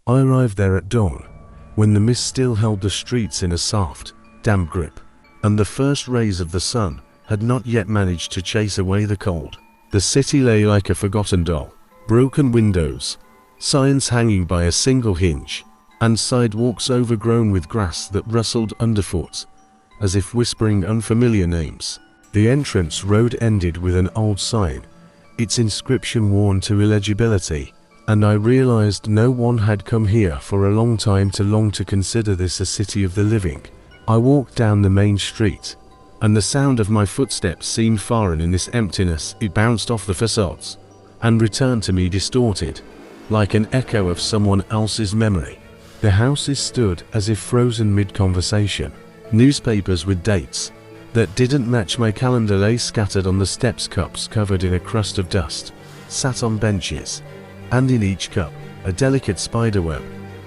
I arrived there at dawn, when the mist still held the streets in a soft, damp grip, and the first rays of the sun had not yet managed to chase away the cold. The city lay like a forgotten doll, broken windows, signs hanging by a single hinge, and sidewalks overgrown with grass that rustled underfoot, as if whispering unfamiliar names. The entrance road ended with an old sign, its inscription worn to illegibility, and I realized no one had come here for a long time to consider this a city of the living. I walked down the main street, and the sound of my footsteps seemed foreign in this emptiness. It bounced off the facades, and returned to me distorted, like an echo of someone else's memory. The houses stood as if frozen mid-conversation. Newspapers with dates that didn't match my calendar lay scattered on the steps. Cups covered in a crust of dust sat on benches, and in each cup a delicate spiderweb,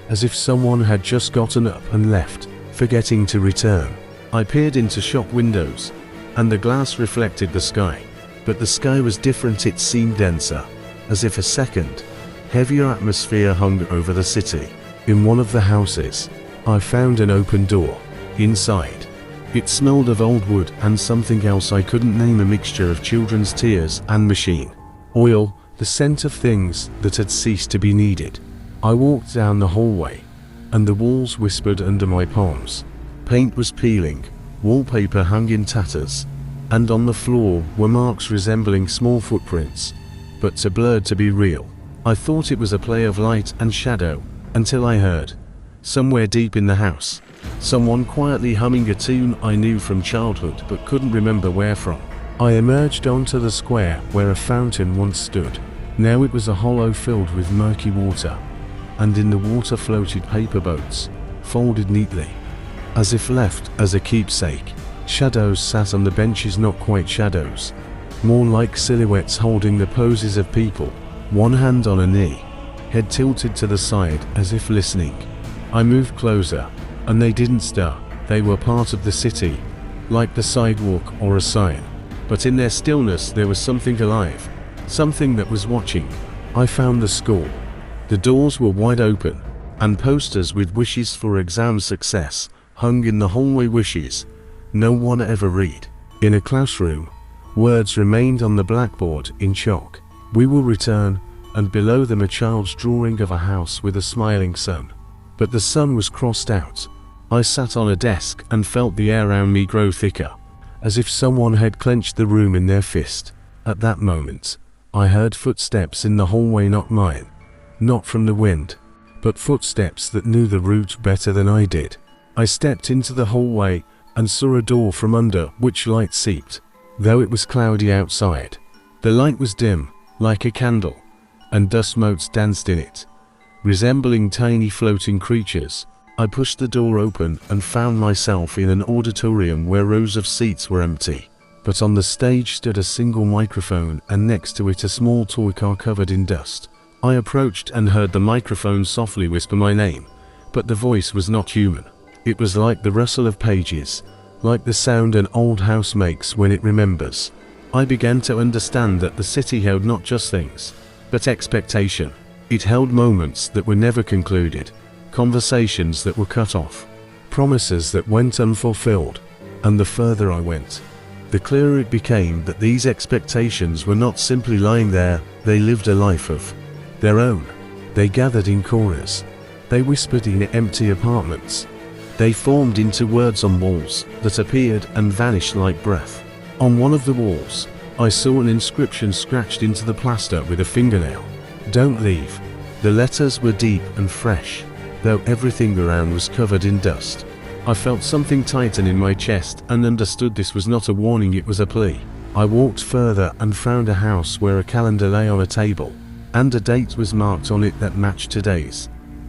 as if someone had just gotten up and left, forgetting to return. I peered into shop windows, and the glass reflected the sky, but the sky was different. It seemed denser, as if a second, heavier atmosphere hung over the city. In one of the houses, I found an open door. Inside, it smelled of old wood and something else I couldn't name, a mixture of children's tears and machine oil, the scent of things that had ceased to be needed. I walked down the hallway, and the walls whispered under my palms. Paint was peeling, wallpaper hung in tatters, and on the floor were marks resembling small footprints, but too blurred to be real. I thought it was a play of light and shadow, until I heard, somewhere deep in the house, someone quietly humming a tune I knew from childhood but couldn't remember where from. I emerged onto the square where a fountain once stood. Now it was a hollow filled with murky water, and in the water floated paper boats, folded neatly, as if left as a keepsake. Shadows sat on the benches, not quite shadows, more like silhouettes holding the poses of people, one hand on a knee, head tilted to the side as if listening. I moved closer, and they didn't stir. They were part of the city, like the sidewalk or a sign, but in their stillness there was something alive, something that was watching. I found the school. The doors were wide open, and posters with wishes for exam success hung in the hallway. Wishes no one ever read. In a classroom, words remained on the blackboard in chalk. We will return, and below them a child's drawing of a house with a smiling sun. But the sun was crossed out. I sat on a desk and felt the air around me grow thicker, as if someone had clenched the room in their fist. At that moment, I heard footsteps in the hallway, not mine, not from the wind, but footsteps that knew the route better than I did. I stepped into the hallway and saw a door from under which light seeped, though it was cloudy outside. The light was dim, like a candle, and dust motes danced in it, resembling tiny floating creatures. I pushed the door open and found myself in an auditorium where rows of seats were empty, but on the stage stood a single microphone, and next to it a small toy car covered in dust. I approached and heard the microphone softly whisper my name, but the voice was not human. It was like the rustle of pages, like the sound an old house makes when it remembers. I began to understand that the city held not just things, but expectation. It held moments that were never concluded, conversations that were cut off, promises that went unfulfilled. And the further I went, the clearer it became that these expectations were not simply lying there. They lived a life of their own. They gathered in corners. They whispered in empty apartments. They formed into words on walls that appeared and vanished like breath. On one of the walls, I saw an inscription scratched into the plaster with a fingernail. "Don't leave." The letters were deep and fresh, though everything around was covered in dust. I felt something tighten in my chest and understood this was not a warning, it was a plea. I walked further and found a house where a calendar lay on a table, and a date was marked on it that matched today's.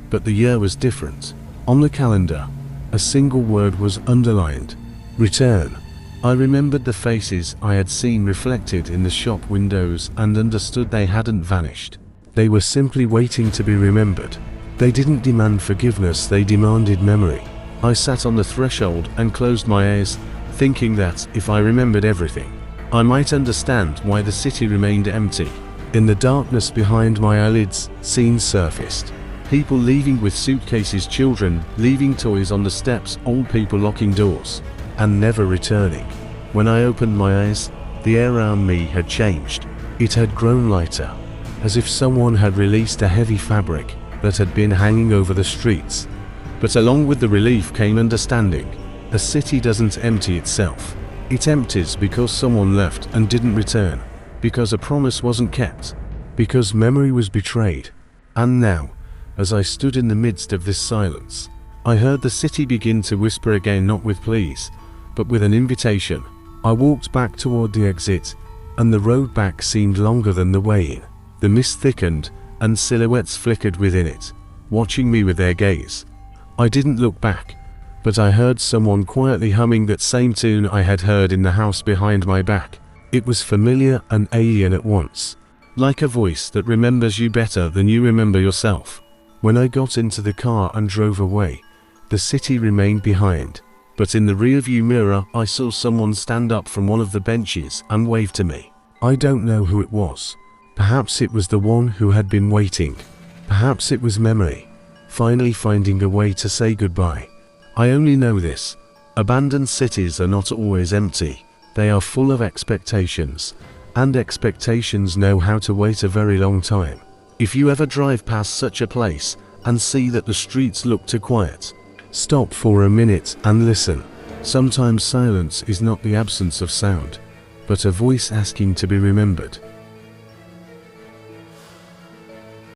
But the year was different. On the calendar, a single word was underlined: return. I remembered the faces I had seen reflected in the shop windows and understood they hadn't vanished. They were simply waiting to be remembered. They didn't demand forgiveness, they demanded memory. I sat on the threshold and closed my eyes, thinking that, if I remembered everything, I might understand why the city remained empty. In the darkness behind my eyelids, scenes surfaced. People leaving with suitcases, children leaving toys on the steps, old people locking doors and never returning. When I opened my eyes, the air around me had changed. It had grown lighter, as if someone had released a heavy fabric that had been hanging over the streets. But along with the relief came understanding. A city doesn't empty itself. It empties because someone left and didn't return, because a promise wasn't kept, because memory was betrayed. And now, as I stood in the midst of this silence, I heard the city begin to whisper again, not with pleas, but with an invitation. I walked back toward the exit, and the road back seemed longer than the way in. The mist thickened, and silhouettes flickered within it, watching me with their gaze. I didn't look back, but I heard someone quietly humming that same tune I had heard in the house behind my back. It was familiar and alien at once, like a voice that remembers you better than you remember yourself. When I got into the car and drove away, the city remained behind, but in the rearview mirror I saw someone stand up from one of the benches and wave to me. I don't know who it was. Perhaps it was the one who had been waiting. Perhaps it was memory, finally finding a way to say goodbye. I only know this: abandoned cities are not always empty. They are full of expectations, and expectations know how to wait a very long time. If you ever drive past such a place and see that the streets look too quiet, stop for a minute and listen. Sometimes silence is not the absence of sound, but a voice asking to be remembered.